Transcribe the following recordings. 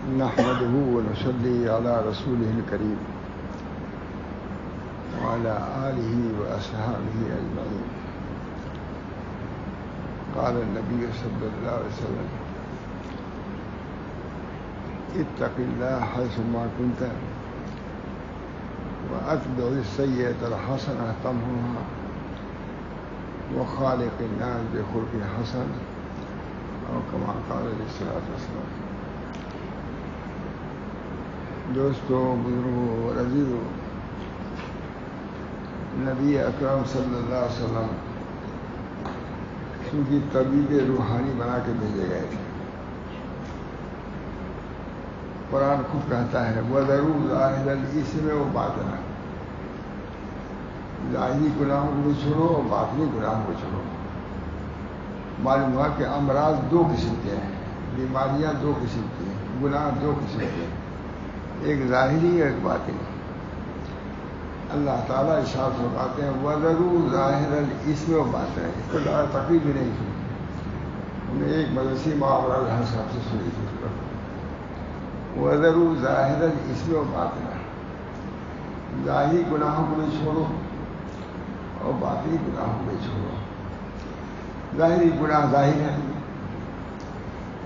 نحمده ونصلي على رسوله الكريم وعلى آله وأصحابه أجمعين. قال النبي صلى الله عليه وسلم: اتق الله حيثما كنت وأتبع السيئة الحسنة تمحها وخالق الناس بخلق حسن، أو كما قال عليه الصلاة والسلام. دوستوں، بزرگوں اور عزیزوں، نبی اکرم صلی اللہ علیہ وسلم ان کی طبیب روحانی بنا کے بھیجے گئے تھے. قرآن خود کہتا ہے: وَذَرُوا ظَاهِرَ الْإِثْمِ وَبَاطِنَهُ. ظاہری گناہوں کو چھوڑو اور باطنی گناہوں کو چھوڑو. معلوم ہوا کہ امراض دو قسم کے ہیں، بیماریاں دو قسم کی ہیں، گناہ دو قسم کے ہیں، ایک ظاہری اور ایک باطنی. اللہ تعالیٰ ارشاد فرماتے ہیں: وَذَرُوا ظَاهِرَ الْإِثْمِ وَبَاطِنَهُ. اس کو زیادہ تقریب بھی نہیں سنی. ہم نے ایک مدرسی محاورہ الحق صاحب سے سنی تھی. وَذَرُوا ظَاهِرَ الْإِثْمِ وَبَاطِنَهُ. ظاہری گناہوں کو بھی چھوڑو اور باطنی گناہوں کو بھی چھوڑو. ظاہری گناہ ظاہر ہے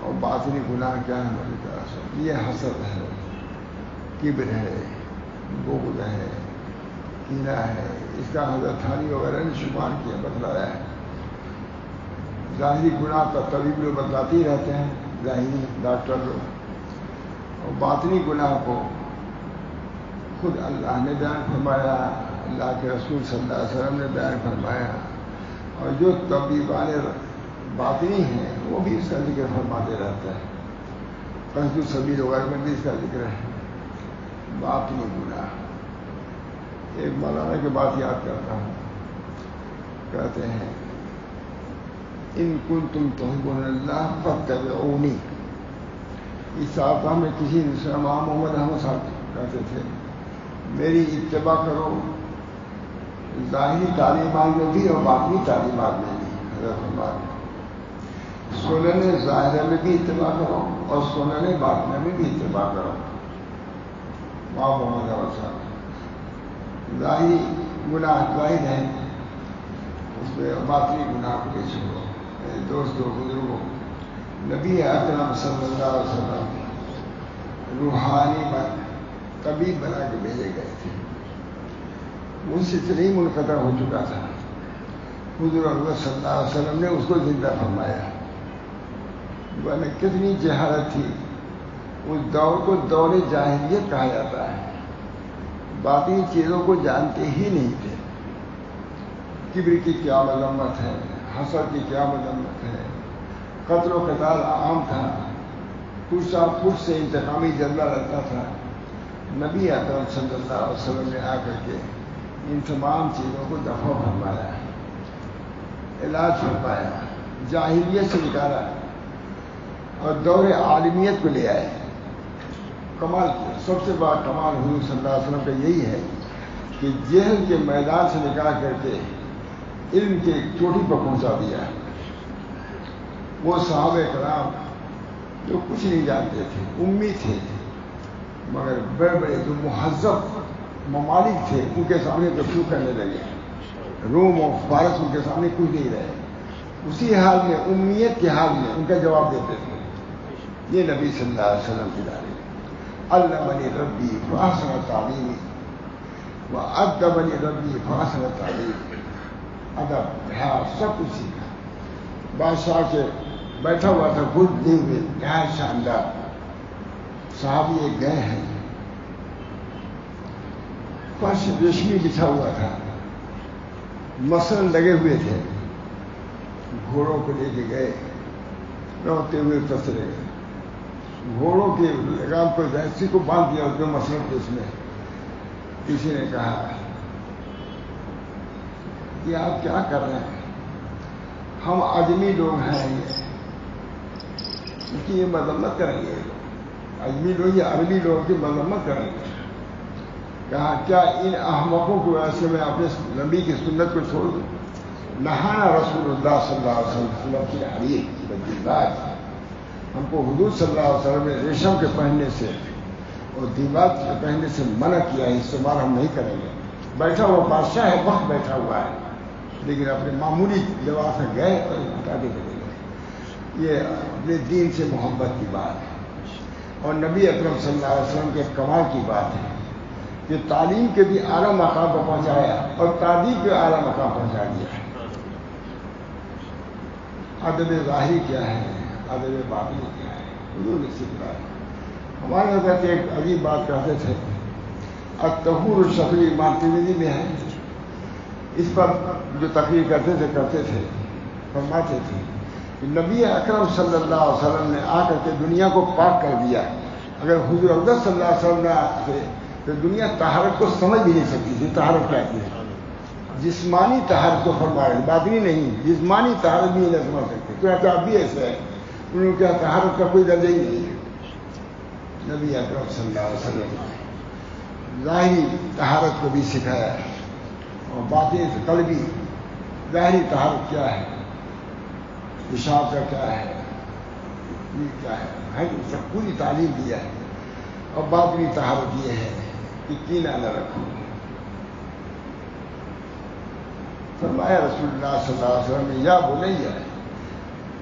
اور باطنی گناہ کیا ہے؟ ہماری طرف سے یہ حسد ہے، کبر ہے، بغض ہے، کینہ ہے. اس کا حضرت تھانی وغیرہ نے شمار کیا، بتلایا ہے. ظاہری گناہ کا طبیب لوگ بتلاتے ہی رہتے ہیں، ظاہری ڈاکٹر لوگ. اور باطنی گناہ کو خود اللہ نے بیان فرمایا، اللہ کے رسول صلی اللہ علیہ وسلم نے بیان فرمایا، اور جو طبیبان باطنی ہیں وہ بھی اس کا ذکر فرماتے رہتے ہیں. قصد السبیل وغیرہ میں بھی اس کا ذکر ہے. باطنی گناہ. ایک مولانا کی بات یاد کرتا ہوں، کہتے ہیں: ان کنتم تحبون اللہ فاتبعونی. اس آتا میں کسی محمد احمد صاحب کہتے تھے: میری اتباع کرو، ظاہری تعلیمات میں بھی اور باطنی تعلیمات میں بھی. حضرت فرماتے ہیں سنن ظاہر میں بھی اتباع کرو اور سنن باطن میں بھی اتباع کرو. محمد احمد صاحب ظاہری گناہ ظاہر ہے، اس میں باطنی گناہ کو بھی چھوڑو. دوستوں، بزرگوں، نبی اکرم صلی اللہ علیہ وسلم روحانی طبیب بنا کے بھیجے گئے تھے. ان سے اتنی منقطع ہو چکا تھا، حضور اللہ صلی اللہ علیہ وسلم نے اس کو زندہ فرمایا. ورنہ کتنی جہالت تھی. اس دور کو دور جاہلیت کہا جاتا ہے. باقی چیزوں کو جانتے ہی نہیں تھے. کبر کی کیا مذمت ہے، حسد کی کیا مذمت ہے. قتل و قتال عام تھا، پرسا پرس سے انتقامی جذبہ رہتا تھا. نبی اکرم صلی اللہ علیہ وسلم نے آ کر کے ان تمام چیزوں کو دفع فرمایا، علاج فرمایا، جاہلیت سے نکالا اور دور عالمیت کو لے آئے. کمال کیا. سب سے بڑا کمال حضور صلی اللہ علیہ وسلم کا یہی ہے کہ جہل کے میدان سے نکال کر کے علم کے چوٹی پر پہنچا دیا. وہ صحابہ کرام جو کچھ نہیں جانتے تھے، امی تھے، مگر بڑے بڑے جو مہذب ممالک تھے ان کے سامنے گفتگو کرنے لگے. روم اور فارس ان کے سامنے کچھ نہیں رہے. اسی حال میں، امیت کے حال میں ان کا جواب دیتے تھے. یہ نبی صلی اللہ علیہ وسلم کی تعلیم. علمنی ربی فاحسن تعلیمی وادبنی ربی فاحسن تعلیم. ادب، حیا، سب کچھ سیکھا. بادشاہ کے بیٹھا ہوا تھا خود دے ہوئے، کیا شاندار. صحابی ایک گئے ہیں، فرش ریشمی بچھا ہوا تھا، مسل لگے ہوئے تھے. گھوڑوں کو لے کے گئے، روتے ہوئے اترتے گئے. گھوڑوں کے لگام کو رسی کو باندھ دیا اس میں مسل کے. اس میں کسی نے کہا کہ آپ کیا کر رہے ہیں؟ ہم آدمی لوگ ہیں، ان کی یہ مذمت کریں گے. آدمی لوگ یا عربی لوگوں کی مذمت کریں گے. کہا کیا ان احمقوں کو ایسے میں اپنے نبی کی سنت کو چھوڑ دوں؟ نہانا رسول اللہ صلی اللہ علیہ وسلم کی حدیث ہم کو حضور صلی اللہ علیہ وسلم نے ریشم کے پہننے سے اور دیوار کے پہننے سے منع کیا ہے، استعمال ہم نہیں کریں گے۔ بیٹھا ہوا بادشاہ ہے، وقت بیٹھا ہوا ہے، لیکن اپنے معمولی لباس میں گئے اور ہٹا کے چلے گئے۔ یہ اپنے دین سے محبت کی بات ہے، اور نبی اکرم صلی اللہ علیہ وسلم کے کمال کی بات ہے کہ تعلیم کے بھی اعلیٰ مقام پر پہنچایا اور تعلیم کے اعلیٰ مقام پہنچا دیا ہے۔ ادب ظاہری کیا ہے، ادب باطنی کیا ہے، حضور نے سکھلایا۔ ہمارے حضرت ایک عجیب بات کہتے تھے، الطہور الشفیع امام ترمذی میں ہے، اس پر جو تقریر کرتے تھے فرماتے تھے کہ نبی اکرم صلی اللہ علیہ وسلم نے آ کر کے دنیا کو پاک کر دیا۔ اگر حضور اقدس صلی اللہ علیہ وسلم نہ آتے تو دنیا طہارت کو سمجھ بھی نہیں سکتی تھی۔ طہارت کیا ہے؟ جسمانی طہارت کو فرما رہے، باطنی نہیں، جسمانی طہارت بھی نہیں سمجھ سکتے۔ تو اب بھی ایسا ہے، انہوں نے کیا طہارت کا کوئی درجہ ہی نہیں ہے۔ نبی اکرم صلی اللہ علیہ وسلم نے ظاہری طہارت کو بھی سکھایا اور باطنی قلبی ظاہری طہارت کیا ہے، پیشاب کا کیا ہے، یہ کیا ہے، سب پوری تعلیم دیا ہے۔ اور باطنی طہارت یہ ہے کہ کینہ نہ رکھو۔ فرمایا رسول اللہ صلی اللہ علیہ وسلم نے، یا بنیا،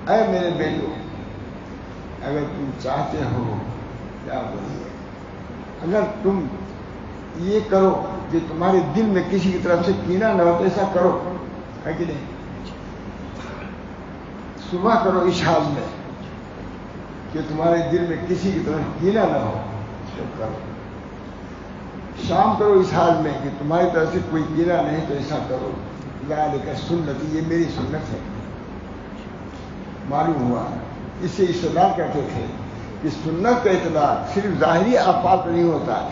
اے میرے بیٹو، اگر تم چاہتے ہو، یا بنیا، اگر تم یہ کرو کہ تمہارے دل میں کسی کی طرف سے کینہ نہ ہو تو ایسا کرو، ہے کہ نہیں؟ صبح کرو اس حال میں کہ تمہارے دل میں کسی کی طرف کینہ نہ ہو تو کرو، شام کرو اس حال میں کہ تمہاری طرف سے کوئی کینہ نہیں تو ایسا کرو۔ ذالک سنتی، یہ میری سنت ہے۔ معلوم ہوا اس سے استدلال کرتے تھے کہ سنت کا اطلاق صرف ظاہری افعال پر نہیں ہوتا،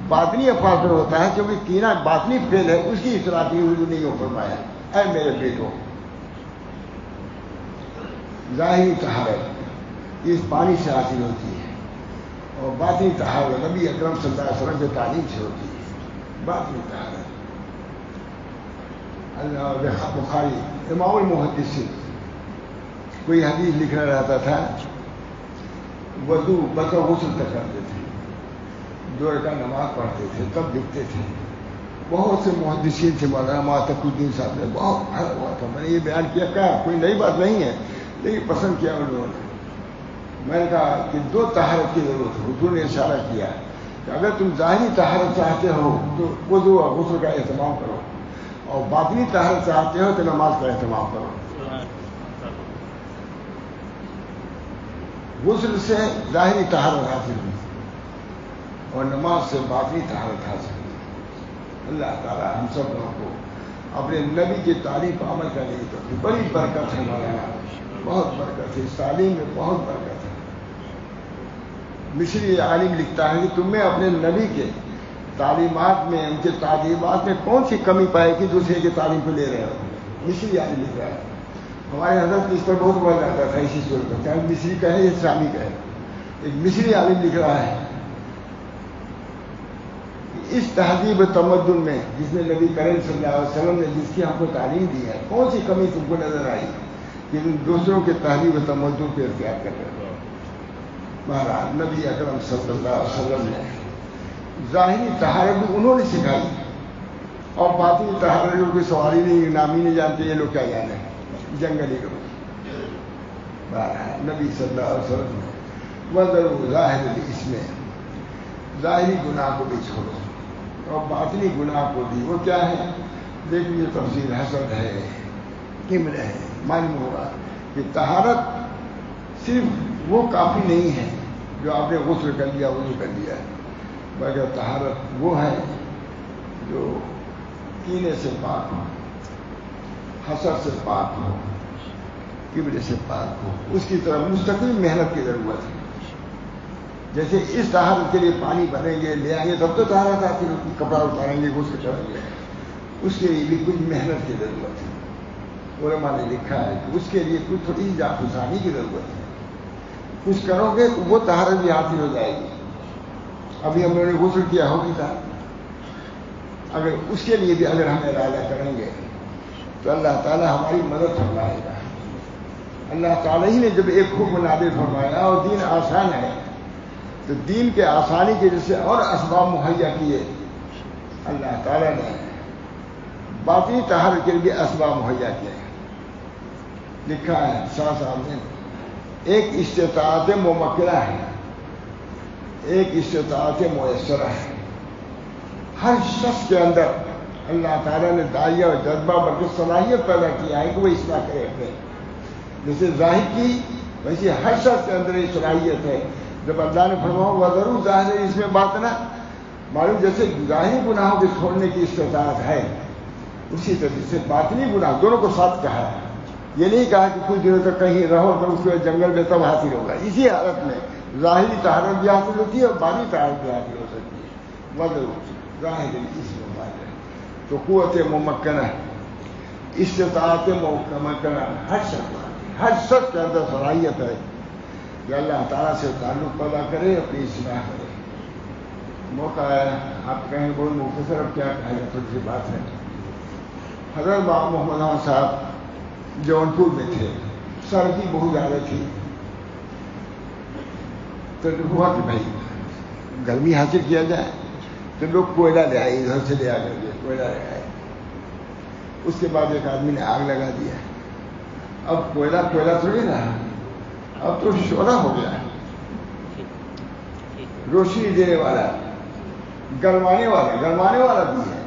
باطنی افعال پر ہوتا ہے، کیونکہ کینہ باطنی فعل ہے، اس کی اطلاع کی حضور نہیں ہو فرمایا۔ اے میرے بیٹو، ظاہری طہارت اس پانی سے حاصل ہوتی ہے، اور باطنی طہارت نبی اکرم صلی اللہ علیہ وسلم کی تعلیم سے ہوتی ہے۔ باطنی طہارت اللہ بخاری امام المحدثین کوئی حدیث لکھنا رہتا تھا، وضو بطور غسل تک کرتے تھے، 2 رکعت نماز پڑھتے تھے، تب لکھتے تھے۔ بہت سے محدثین سے مولانا تقی الدین صاحب نے بہت حیران ہوا تھا، میں نے یہ بیان کیا، کوئی نئی بات نہیں ہے، لیکن پسند کیا ان لوگوں نے۔ میں نے کہا کہ 2 طہارت کی ضرورت ہے۔ حضور نے اشارہ کیا کہ اگر تم ظاہری طہارت چاہتے ہو تو وضو اور غسل کا اہتمام کرو، اور باطنی طہارت چاہتے ہو تو نماز کا اہتمام کرو۔ غسل سے ظاہری طہارت حاصل ہوئی اور نماز سے باطنی طہارت حاصل ہوئی۔ اللہ تعالیٰ ہم سب لوگوں کو اپنے نبی کی تعلیم پر عمل کرنے کی توفیق، بڑی برکت ہے مولانا، بہت برکت ہے، اس تعلیم میں بہت برکت ہے۔ مصری عالم لکھتا ہے کہ تم میں اپنے نبی کے تعلیمات میں، ان کے تعلیمات میں کون سی کمی پائے کہ دوسرے کی تعلیم کو لے رہے ہو؟ مصری عالم لکھ رہا ہے۔ ہمارے حضرت اس پر بہت بڑھ جاتا تھا اسی صورت میں، چاہے مصری کا ہے یا اسلامی کا ہے۔ ایک مصری عالم لکھ رہا ہے اس تہذیب تمدن میں جس میں نبی کریم صلی اللہ علیہ وسلم نے جس کی ہم کو تعلیم دی ہے، کون سی کمی تم کو نظر آئی کہ تم دوسروں کے تہذیب تمدن کو اختیار کر رہے ہو؟ مہاراج نبی اکرم صلی اللہ علیہ وسلم نے ظاہری طہارت بھی انہوں نے سکھائی، اور باطنی طہارت جو کوئی سواری نہیں، نامی نہیں جانتے، یہ لوگ کیا جانے ہیں، جنگلی لوگ۔ نبی صلی اللہ علیہ وسلم نے وَذَرُوا ظَاهِرَ الْإِثْمِ، ظاہری گناہ کو بھی چھوڑو اور باطنی گناہ کو بھی۔ وہ کیا ہے؟ دیکھیے تفصیل، حسد ہے، کبر ہے۔ معلوم ہوگا کہ طہارت صرف وہ کافی نہیں ہے جو آپ نے غسل کر لیا، وضو کر لیا ہے، بلکہ طہارت وہ ہے جو کینے سے پاک ہو، حسد سے پاک ہو، کبر سے پاک ہو۔ اس کی طرف مستقل محنت کی ضرورت ہے۔ جیسے اس طہارت کے لیے پانی بھریں گے، لے آئیں گے، تب تو طہارت آتی ہے، کپڑا اتاریں گے، غسل کریں گے، اس کے لیے بھی کچھ محنت کی ضرورت ہے۔ علماء نے لکھا ہے کہ اس کے لیے کچھ تھوڑی جاسوسانی کی ضرورت ہے، کچھ کرو گے تو وہ طہارت بھی حاصل ہو جائے گی۔ ابھی ہم لوگوں نے غسل کیا ہوگی تھا، اگر اس کے لیے بھی اگر ہم ارادہ کریں گے تو اللہ تعالیٰ ہماری مدد فرمائے گا۔ اللہ تعالیٰ ہی نے جب ایک حکم نازل فرمایا اور دین آسان ہے تو دین کے آسانی کی وجہ سے اور اسباب مہیا کیے اللہ تعالیٰ نے باطنی طہارت کے لیے اسباب مہیا کیے. لکھا ہے شاہ صاحب نے ایک استطاعت ممکنہ ہے ایک استطاعت میسرہ ہے. ہر شخص کے اندر اللہ تعالیٰ نے داعیہ اور جذبہ بلکہ صلاحیت پیدا کیا ہے کہ وہ اصلاح کرے اپنے. جیسے ظاہر کی ویسے ہر شخص کے اندر یہ صلاحیت ہے. جب اللہ نے فرمایا وہ ضرور ظاہر ہے اس میں بات نہ معلوم جیسے ظاہری گناہوں کے چھوڑنے کی استطاعت ہے اسی طرح سے باطنی گناہ دونوں کو ساتھ کہا ہے. یہ نہیں کہا کہ کچھ دنوں تک کہیں رہو تو اس کے جنگل میں تب حاصل ہوگا. اسی حالت میں ظاہری طہارت بھی حاصل ہوتی ہے اور باطنی طہارت بھی حاصل ہو سکتی ہے. وہ ضرور ظاہر اس میں بات ہے. تو قوت ممکنہ استطاعت ممکنہ ہر شخص کے اندر صلاحیت ہے کہ اللہ تعالیٰ سے تعلق پیدا کرے اپنی اصلاح کرے. موقع ہے آپ کہیں بہت مختصر اب کیا کہا جائے تھوڑی سی بات ہے. حضرت بابا محمد خان صاحب جونپور میں تھے. سردی بہت زیادہ تھی تو ہوا کہ بھائی گرمی حاصل کیا جائے تو لوگ کوئلہ لے آئے ادھر سے لے آ کر کے کوئلہ لے آئے. اس کے بعد ایک آدمی نے آگ لگا دیا. اب کوئلہ تھوڑی رہا اب تو شعلہ ہو گیا روشنی دینے والا گرمانے والا بھی ہے.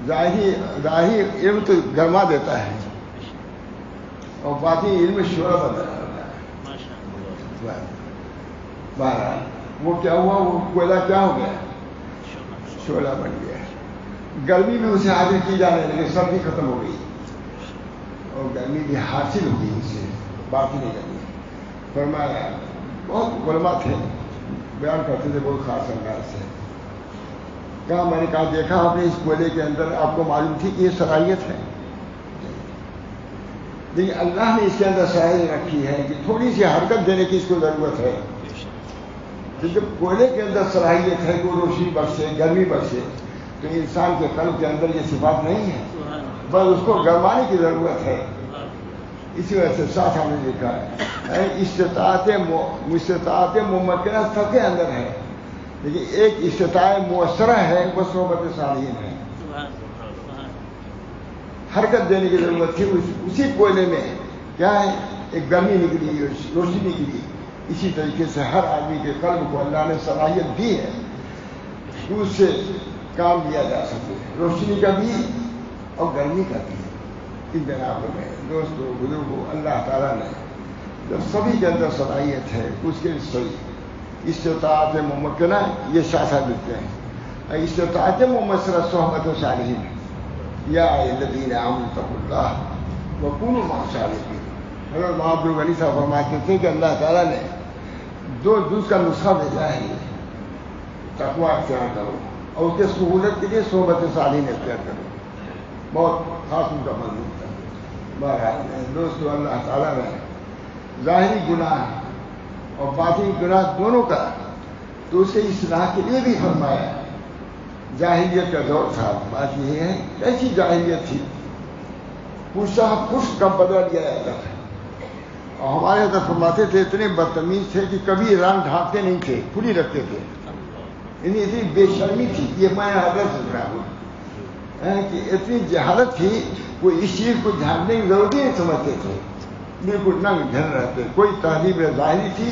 ظاہری علم تو گرما دیتا ہے اور باقی علم شعلہ بنتا ہے. بہرحال وہ کیا ہوا وہ کوئلہ کیا ہو گیا شعلہ بن گیا. گرمی بھی اسے حاصل کی جانے لگی سردی ختم ہو گئی اور گرمی بھی حاصل ہو گئی اسے باقی نہیں کرنی. فرمایا بہت علماء تھے بیان کرتے تھے بہت خاص انداز سے. کہا میں نے کہا دیکھا آپ نے اس کوئلے کے اندر آپ کو معلوم تھی کہ یہ صلاحیت ہے لیکن اللہ نے اس کے اندر صلاحیت رکھی ہے کہ تھوڑی سی حرکت دینے کی اس کو ضرورت ہے. جب کوئلے کے اندر صلاحیت ہے کہ روشنی بخشے گرمی بخشے تو انسان کے قلب کے اندر یہ صفات نہیں ہے بس اس کو گرمانے کی ضرورت ہے. اسی وجہ سے ساتھ ہم نے لکھا ہے استطاعت ممکنہ سب کے اندر ہے لیکن ایک استطاعت مؤثرہ ہے وہ صحبت صالحین ہے. حرکت دینے کی ضرورت تھی. اسی کوئلے میں کیا ہے ایک گرمی نکلی روشنی نکلی. اسی طریقے سے ہر آدمی کے قلب کو اللہ نے صلاحیت دی ہے اس سے کام لیا جا سکے روشنی کا بھی اور گرمی کا بھی. ان جناب میں دوستوں بزرگوں اللہ تعالیٰ نے جب سبھی کے اندر صلاحیت ہے اس کے صحیح استطاعت ممکنہ یہ شاخہ دیتے ہیں. استطاعت ممثرہ صحبت و صالحین یا الذین آمنوا اتقوا اللہ وکونوا مع الصادقین. حضرت محمد غنی صاحب فرماتے تھے کہ اللہ تعالیٰ نے دو جز کا نسخہ بھیجا ہے تقویٰ اختیار کرو اور اس کے سہولت کے لیے صحبت صالحین اختیار کرو. بہت خاص ان کا مضمون تھا. بہرحال دوستو اللہ تعالیٰ نے ظاہری گناہ اور باطنی گناہ دونوں کا تو اسے اصلاح کے لیے بھی فرمایا. جاہلیت کا دور تھا. بات یہ ہے ایسی جاہلیت تھی پشت کا بدلا لیا جاتا تھا اور ہمارے ادھر فرماتے تھے اتنے بدتمیز تھے کہ کبھی رنگ ڈھانپتے نہیں تھے کھلی رکھتے تھے. انہیں اتنی بے شرمی تھی یہ میں حضرت سے سنا ہوں کہ اتنی جہالت تھی وہ اس چیز کو جھانکنے کی ضرورت نہیں سمجھتے تھے. بالکل ننگ ڈھل رہتے. کوئی تہذیب ظاہری تھی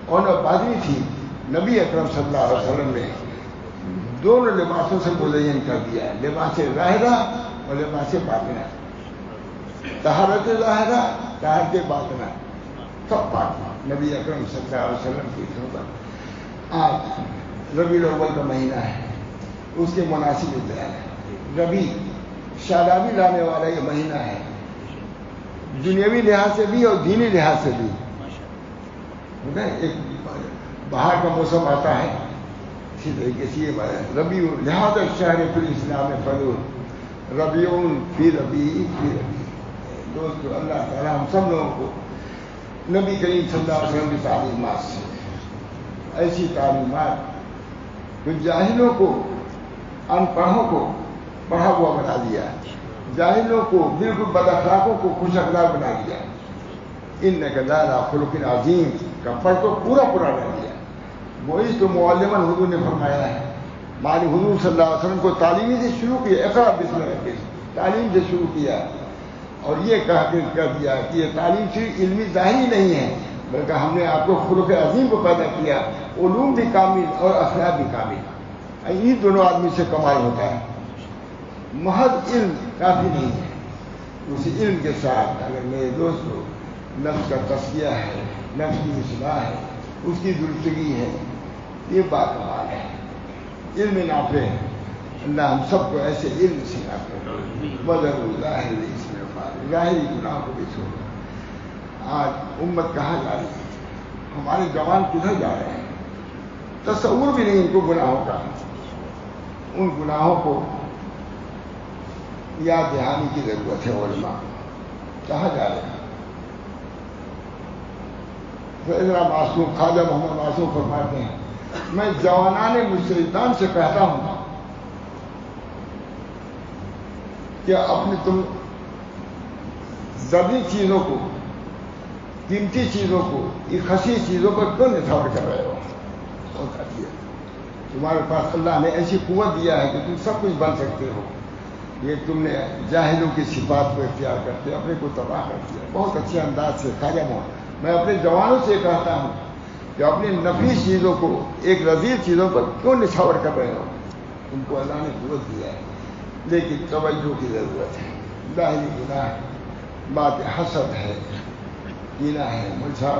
اور نہ باطنی تھی. نبی اکرم صلی اللہ علیہ وسلم نے دونوں لباسوں سے مزین کر دیا لباس ظاہرہ اور لباس باطنہ. طہارت ظاہرہ طہارت باطنہ سب پاک نبی اکرم صلی اللہ علیہ وسلم کی صحبت. آج ربیع الاول کا مہینہ ہے اس کے مناسب بیان ہے. ربیع شادابی لانے والا یہ مہینہ ہے دنیاوی لحاظ سے بھی اور دینی لحاظ سے بھی. ایک باہر کا موسم آتا ہے اسی طریقے سے یہ ربیع لحاظ شہر فی الاسلام فضول ربیع فی ربیع فی ربیع. دوستو اللہ تعالیٰ ہم سب لوگوں کو نبی کریم صلی اللہ علیہ وسلم کی تعلیمات سے ایسی تعلیمات جو جاہلوں کو ان پڑھوں کو پڑھا ہوا بنا دیا جاہلوں کو بالکل بد اخلاقوں کو خوش اخلاق بنا دیا انک لعلی خلق عظیم کا پڑھ تو پورا رہ دیا. وہ اس تو معلماً حضور نے فرمایا ہے. مالی حضور صلی اللہ علیہ وسلم کو تعلیمی سے شروع کیا, اقرا بسم ربک, تعلیم سے شروع کیا, اور یہ کر دیا کہ یہ تعلیم صرف علمی ظاہری نہیں ہے, بلکہ ہم نے آپ کو خلق عظیم کو پیدا کیا, علوم بھی کامل اور اخلاق بھی کامل. ان دونوں آدمی سے کمال ہوتا ہے. محض علم کافی نہیں ہے. اس علم کے ساتھ اگر میرے دوستو نفس کا تزکیہ ہے, نفس کی اصلاح ہے, اس کی درستگی ہے, یہ بات کمال ہے. علم نافع ہے. اللہ ہم سب کو ایسے علم سکھاتے ہیں. بدر ظاہر اس میں ظاہری گناہ کو بھی چھوڑ. آج امت کہاں جا رہی ہے؟ ہمارے جوان کدھر جا رہے ہیں؟ تصور بھی نہیں ان کو گناہوں کا. ان گناہوں کو یاد دہانی کی ضرورت ہے. علماء کہاں جا رہے ہیں؟ فیضرا معصوم خواجہ محمد معصوم فرماتے ہیں, میں جوانان مجتہدان سے کہتا ہوں کہ اپنی تم ضروری چیزوں کو, قیمتی چیزوں کو, یہ خسی چیزوں پر کیوں نچھاور کر رہے ہو؟ تمہارے پاس اللہ نے ایسی قوت دیا ہے کہ تم سب کچھ بن سکتے ہو. یہ تم نے جاہلوں کی صفات کو اختیار کرتے اپنے کو تباہ کر دیا. بہت اچھے انداز سے خواجہ محمد. میں اپنے جوانوں سے کہتا ہوں کہ اپنی نفیس چیزوں کو ایک رذیل چیزوں پر کیوں نچھاور کر رہے ہو؟ ان کو اللہ نے قوت دیا ہے, لیکن توجہ کی ضرورت ہے. ظاہری گناہ ہے, بات حسد ہے, کینہ ہے. مجھا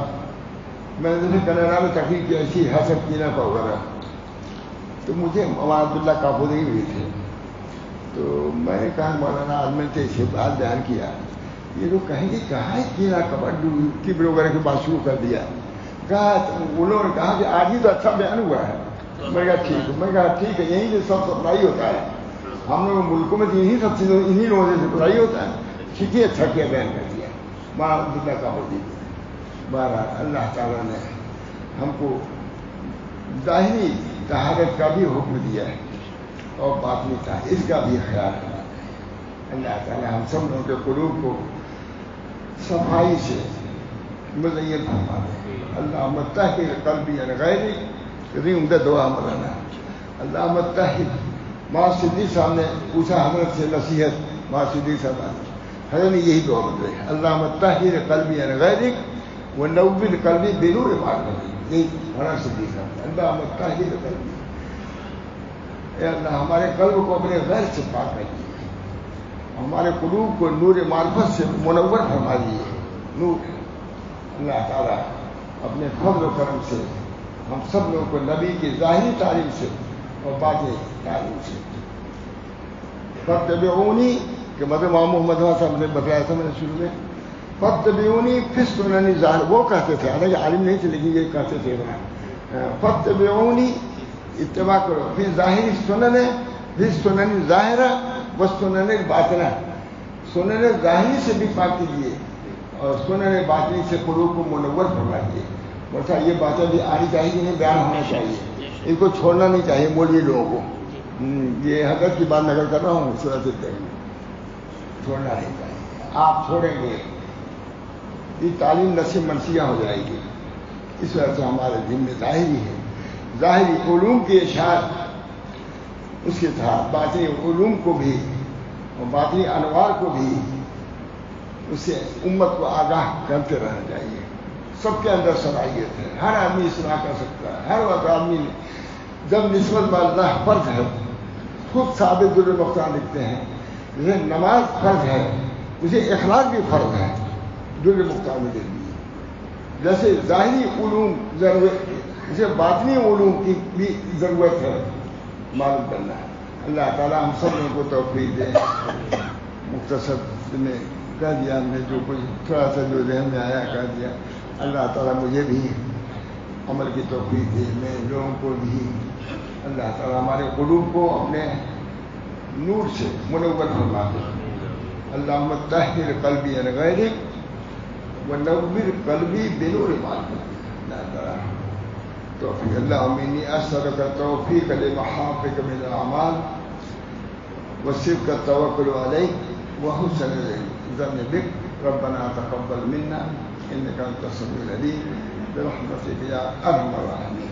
میں نے کینیڈا میں تقریر کی ایسی حسد کینہ کا وغیرہ, تو مجھے مولانا عبداللہ کابودی ہوئی تھے. تو میں نے کہا مولانا آدمی سے اسے بات بیان کیا, یہ لوگ کہیں گے کہاں ہے کینہ کبڈ کبر وغیرہ کی بات شروع کر دیا. کہا انہوں نے کہا کہ آج ہی تو اچھا بیان ہوا ہے. میں کہا ٹھیک ہے. میں کہا ٹھیک ہے, یہیں سے سب سپلائی ہوتا ہے. ہم لوگ ملکوں میں تو یہی سب چیزوں انہیں لوگوں سے سپلائی ہوتا ہے. ٹھیک ہے, اچھا کیا بیان کر دیا مولانا عبداللہ کابودی. بہرحال اللہ تعالیٰ نے ہم کو ظاہری طہارت کا بھی حکم دیا ہے اور باطنی طہارت اس کا بھی خیال کرنا ہے. اللہ تعالیٰ ہم سب لوگوں کے قلوب کو صفائی سے مزین فرما دے. اللہ متحر قلبی غیری, یہ عمدہ دعا مولانا. اللہ متحر. ماں صدیق صاحب نے پوچھا حضرت سے نصیحت, ماں صدیق صاحب حضرت نے یہی دعا بتائی, اللہ متحر قلبی غیری ونور قلبی بنور معرفت. یہی حضرت صدیق صاحب, اللہ متحر قلبی, اے اللہ ہمارے قلب کو اپنے غیر سے پاک کریے, ہمارے قلوب کو نور معرفت سے منور فرما دیے. نور اللہ تعالیٰ اپنے فضل و کرم سے ہم سب لوگوں کو نبی کی ظاہری تعلیم سے اور باطنی تعلیم سے. فتبعونی کہ مطلب محمد صاحب نے بتایا تھا میں نے شروع میں, فتبعونی فی السنن ظاہر, وہ کہتے تھے, حالانکہ عالم نہیں تھے لیکن یہ کہتے تھے فتبعونی اتباع کرو, فی ظاہری سنن, فی سنن ظاہرہ و سنن باطنہ. سنن ظاہری سے بھی پاک کیجیے اور سنن باطنی سے قلوب کو منور فرمائیے. بس یہ باتیں بھی آنی چاہیے, انہیں بیان ہونا چاہیے, ان کو چھوڑنا نہیں چاہیے مولوی لوگوں کو. یہ حضرت کی بات نقل کر رہا ہوں, چھوڑنا نہیں چاہیے. آپ چھوڑیں گے یہ تعلیم نصیب منسیہ ہو جائے گی. اس وجہ سے ہمارے ذمہ ظاہری ہے, ظاہری علوم کی اشاعت اس کے ساتھ باطنی علوم کو بھی اور باطنی انوار کو بھی اس سے امت کو آگاہ کرتے رہنا چاہیے. سب کے اندر صلاحیت ہے, ہر آدمی اصلاح کر سکتا ہے. ہر وقت آدمی جب نسبت اللہ فرض ہے, خود ثابت در مختار لکھتے ہیں, جیسے نماز فرض ہے اسے اخلاق بھی فرض ہے در مختار میں دے دیے. جیسے ظاہری علوم ضرورت, جیسے باطنی علوم کی بھی ضرورت ہے معلوم کرنا ہے. اللہ تعالیٰ ہم سب لوگوں کو توفیق دے. مختصر میں کہہ دیا ہم نے, جو کچھ تھوڑا سا جو ذہن میں آیا کہہ دیا. اللہ تعالیٰ مجھے بھی عمل کی توفیق دے, میں لوگوں کو بھی. اللہ تعالیٰ ہمارے قلوب کو اپنے نور سے منور فرما دے. اللہم طہر قلبی عن غیرک ونور قلبی بنور معرفت. اللہ تعالیٰ توفیق. اللہم انی اسألک التوفیق لمحابک من الاعمال وصدق التوکل علیک وحسن الظن بک. ربنا تقبل منا إنك أنت السميع العليم برحمتك يا أرحم الراحمين.